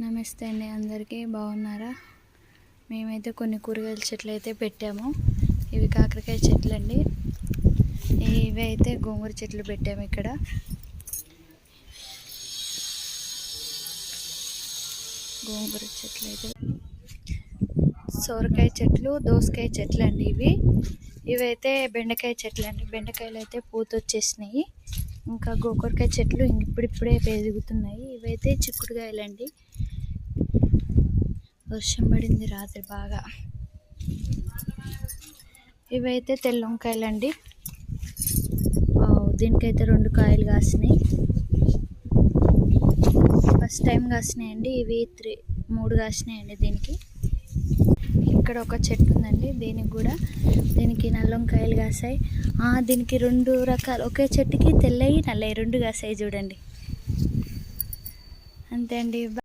నమస్తే అండి, అందరికీ బాగున్నారా? మేమైతే కొన్ని కూరగాయల చెట్లు అయితే పెట్టాము. ఇవి కాకరకాయ చెట్లు అండి. ఇవి అయితే గోంగూర చెట్లు పెట్టాము. ఇక్కడ గోంగూర చెట్లు అయితే, సొరకాయ చెట్లు, దోసకాయ చెట్లు అండి. ఇవైతే బెండకాయ చెట్లు అండి. బెండకాయలు అయితే పూత వచ్చేసినాయి. ఇంకా గోకరకాయ చెట్లు ఇప్పుడిప్పుడే పెరుగుతున్నాయి. ఇవైతే చిక్కుడుకాయలండి. వర్షం పడింది రాత్రి బాగా. ఇవైతే తెల్ల వంకాయలండి. దీనికైతే 2 కాయలు కాసినాయి. First time కాసినాయండి. ఇవి 3 కాసినాయండి దీనికి. ఇక్కడ ఒక చెట్టు ఉందండి, దీనికి నల్ల వంకాయలు కాసాయి. దీనికి 2 రకాలు, ఒకే చెట్టుకి తెల్లయి నల్లయి 2 కాసాయి చూడండి. అంతే అండి.